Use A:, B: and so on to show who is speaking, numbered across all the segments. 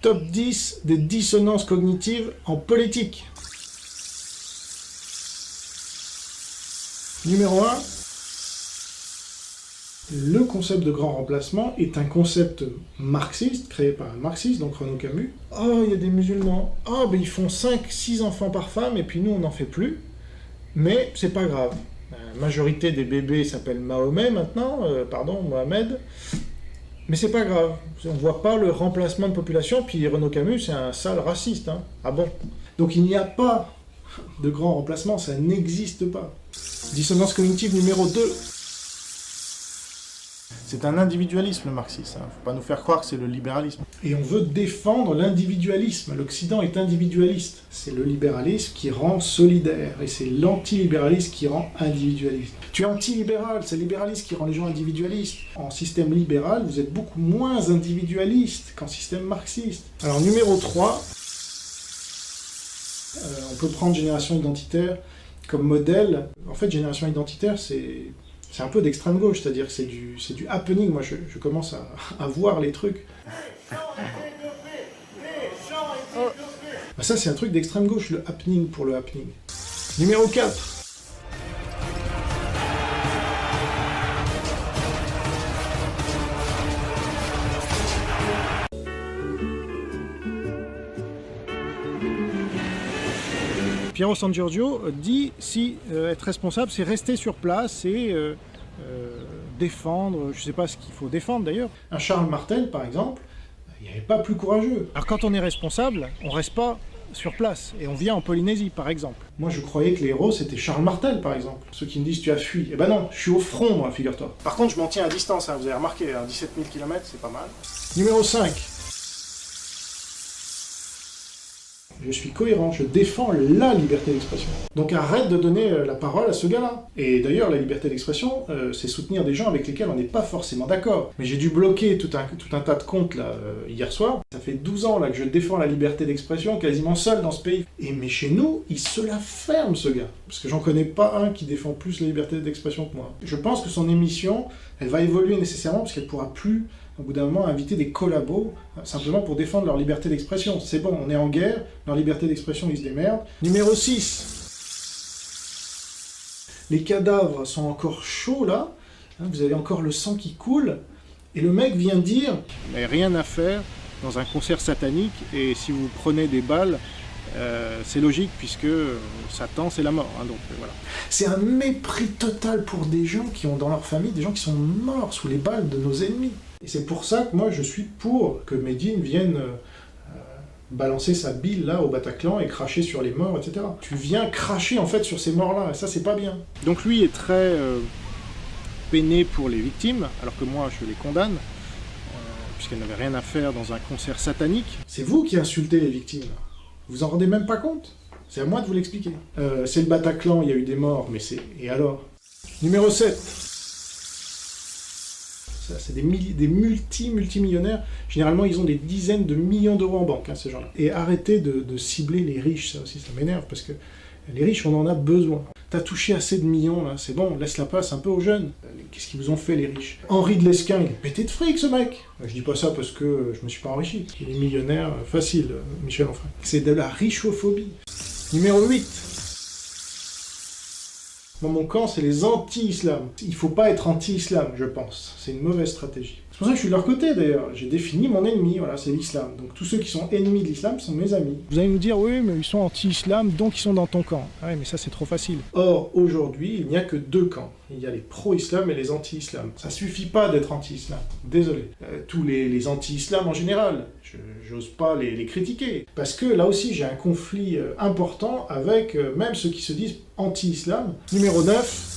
A: Top 10 des dissonances cognitives en politique. Numéro 1. Le concept de grand remplacement est un concept marxiste, créé par un marxiste, donc Renaud Camus. Oh, il y a des musulmans. Oh, ben ils font 5-6 enfants par femme, et puis nous, on n'en fait plus. Mais c'est pas grave. La majorité des bébés s'appellent Mahomet maintenant, Mohamed. Mais c'est pas grave. On voit pas le remplacement de population, puis Renaud Camus, c'est un sale raciste. Hein. Ah bon? Donc il n'y a pas de grand remplacement, ça n'existe pas. Dissonance cognitive numéro 2. C'est un individualisme, le marxisme. Faut pas nous faire croire que c'est le libéralisme. Et on veut défendre l'individualisme. L'Occident est individualiste. C'est le libéralisme qui rend solidaire. Et c'est l'antilibéralisme qui rend individualiste. Tu es antilibéral, c'est le libéralisme qui rend les gens individualistes. En système libéral, vous êtes beaucoup moins individualiste qu'en système marxiste. Alors, numéro 3, on peut prendre Génération Identitaire comme modèle. En fait, Génération Identitaire, c'est un peu d'extrême gauche, c'est-à-dire que c'est du happening. Moi, je commence à voir les trucs. Ça, c'est un truc d'extrême gauche, le happening pour le happening. Numéro 4. Piero San Giorgio dit si être responsable, c'est rester sur place et défendre, je ne sais pas ce qu'il faut défendre d'ailleurs. Un Charles Martel, par exemple, il n'y avait pas plus courageux. Alors quand on est responsable, on ne reste pas sur place et on vient en Polynésie, par exemple. Moi, je croyais que les héros, c'était Charles Martel, par exemple. Ceux qui me disent tu as fui. Eh ben non, je suis au front, moi, figure-toi. Par contre, je m'en tiens à distance, hein, vous avez remarqué, hein, 17 000 km, c'est pas mal. Numéro 5. Je suis cohérent, je défends la liberté d'expression. Donc arrête de donner la parole à ce gars-là. Et d'ailleurs, la liberté d'expression, c'est soutenir des gens avec lesquels on n'est pas forcément d'accord. Mais j'ai dû bloquer tout un tas de comptes là, hier soir. Ça fait 12 ans là, que je défends la liberté d'expression, quasiment seul dans ce pays. Mais chez nous, il se la ferme ce gars. Parce que j'en connais pas un qui défend plus la liberté d'expression que moi. Je pense que son émission, elle va évoluer nécessairement parce qu'elle pourra plus... au bout d'un moment, inviter des collabos, simplement pour défendre leur liberté d'expression. C'est bon, on est en guerre, leur liberté d'expression, ils se démerdent. Numéro 6. Les cadavres sont encore chauds, là. Vous avez encore le sang qui coule. Et le mec vient dire... Mais rien à faire dans un concert satanique, et si vous prenez des balles, c'est logique, puisque Satan, c'est la mort. Hein, donc voilà. C'est un mépris total pour des gens qui ont dans leur famille, des gens qui sont morts sous les balles de nos ennemis. Et c'est pour ça que moi je suis pour que Médine vienne balancer sa bile là au Bataclan et cracher sur les morts, etc. Tu viens cracher en fait sur ces morts-là, et ça c'est pas bien. Donc lui est très peiné pour les victimes, alors que moi je les condamne, puisqu'elles n'avaient rien à faire dans un concert satanique. C'est vous qui insultez les victimes, vous en rendez même pas compte. C'est à moi de vous l'expliquer. C'est le Bataclan, il y a eu des morts, mais c'est... Et alors? Numéro 7. C'est des multimillionnaires. Généralement, ils ont des dizaines de millions d'euros en banque, hein, ces gens-là. Et arrêtez de cibler les riches, ça aussi, ça m'énerve, parce que les riches, on en a besoin. T'as touché assez de millions, là, c'est bon, laisse la place un peu aux jeunes. Qu'est-ce qu'ils vous ont fait, les riches? Henri de Lesquen, il est pété de fric, ce mec. Je dis pas ça parce que je me suis pas enrichi. Il est millionnaire, facile, Michel Onfray. C'est de la richophobie. Numéro 8. Moi, mon camp, c'est les anti-islam. Il faut pas être anti-islam, je pense. C'est une mauvaise stratégie. C'est pour ça que je suis de leur côté, d'ailleurs. J'ai défini mon ennemi, voilà, c'est l'islam. Donc tous ceux qui sont ennemis de l'islam sont mes amis. Vous allez nous dire, oui, mais ils sont anti-islam, donc ils sont dans ton camp. Ah oui, mais ça, c'est trop facile. Or, aujourd'hui, il n'y a que deux camps. Il y a les pro-islam et les anti-islam. Ça suffit pas d'être anti-islam. Désolé. Tous les anti-islam en général, j'ose pas les critiquer. Parce que là aussi, j'ai un conflit important avec même ceux qui se disent anti-islam. Numéro 9.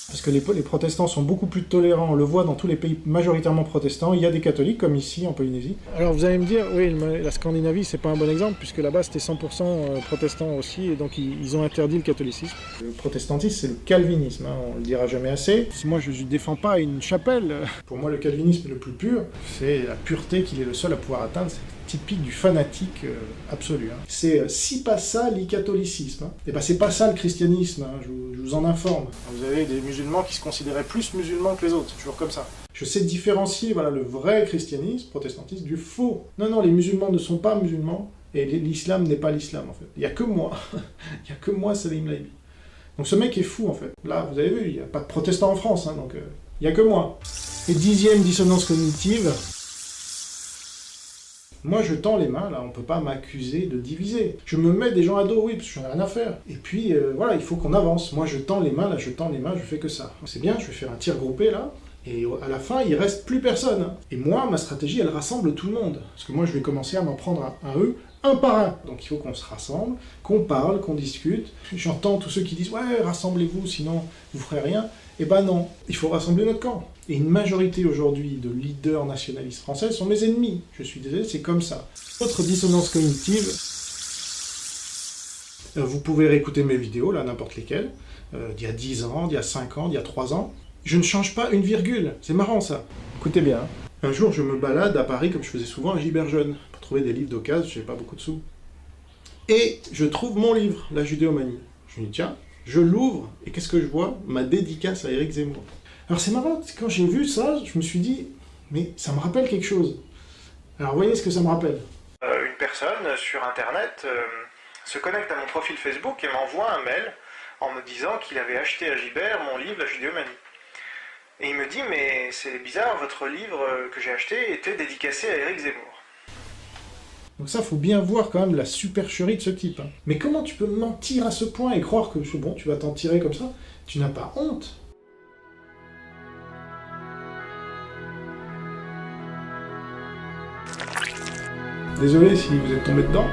A: Parce que les protestants sont beaucoup plus tolérants, on le voit dans tous les pays majoritairement protestants, il y a des catholiques, comme ici en Polynésie. Alors vous allez me dire, oui, la Scandinavie c'est pas un bon exemple, puisque là-bas c'était 100% protestants aussi, et donc ils ont interdit le catholicisme. Le protestantisme c'est le calvinisme, hein, on le dira jamais assez. Moi je ne défends pas une chapelle. Pour moi le calvinisme le plus pur, c'est la pureté qu'il est le seul à pouvoir atteindre, c'est typique du fanatique absolu. Hein. C'est si pas ça l'e-catholicisme. Hein. Et ben c'est pas ça le christianisme, hein, je vous en informe. Vous avez des musulmans qui se considéraient plus musulmans que les autres, c'est toujours comme ça. Je sais différencier voilà, le vrai christianisme, protestantisme, du faux. Non, non, les musulmans ne sont pas musulmans, et l'islam n'est pas l'islam, en fait. Il n'y a que moi. Il n'y a que moi, Salim Laibi. Donc ce mec est fou, en fait. Là, vous avez vu, il n'y a pas de protestants en France, hein, donc il n'y a que moi. Et 10e dissonance cognitive. Moi, je tends les mains, là, on ne peut pas m'accuser de diviser. Je me mets des gens à dos, oui, parce que j'en ai rien à faire. Et puis, voilà, il faut qu'on avance. Moi, je tends les mains, là, je tends les mains, je fais que ça. C'est bien, je vais faire un tir groupé, là, et à la fin, il reste plus personne. Et moi, ma stratégie, elle rassemble tout le monde. Parce que moi, je vais commencer à m'en prendre à eux, un par un. Donc il faut qu'on se rassemble, qu'on parle, qu'on discute. J'entends tous ceux qui disent « Ouais, rassemblez-vous, sinon vous ferez rien ». Eh ben non, il faut rassembler notre camp. Et une majorité aujourd'hui de leaders nationalistes français sont mes ennemis. Je suis désolé, c'est comme ça. Autre dissonance cognitive, vous pouvez réécouter mes vidéos, là, n'importe lesquelles, d'il y a 10 ans, d'il y a 5 ans, d'il y a 3 ans. Je ne change pas une virgule, c'est marrant ça. Écoutez bien, hein. Un jour je me balade à Paris, comme je faisais souvent à Giberjeune, pour trouver des livres d'occasion, je n'avais pas beaucoup de sous. Et je trouve mon livre, La Judéomanie. Je me dis tiens, je l'ouvre, et qu'est-ce que je vois? Ma dédicace à Éric Zemmour. Alors c'est marrant, quand j'ai vu ça, je me suis dit, mais ça me rappelle quelque chose. Alors voyez ce que ça me rappelle.
B: Une personne sur internet se connecte à mon profil Facebook et m'envoie un mail en me disant qu'il avait acheté à Gibert mon livre La Judéomanie. Et il me dit, mais c'est bizarre, votre livre que j'ai acheté était dédicacé à Éric Zemmour.
A: Donc ça, faut bien voir quand même la supercherie de ce type. Hein. Mais comment tu peux mentir à ce point et croire que bon, tu vas t'en tirer comme ça? Tu n'as pas honte? Désolé si vous êtes tombé dedans.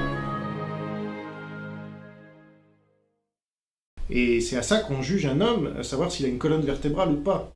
A: Et c'est à ça qu'on juge un homme, à savoir s'il a une colonne vertébrale ou pas.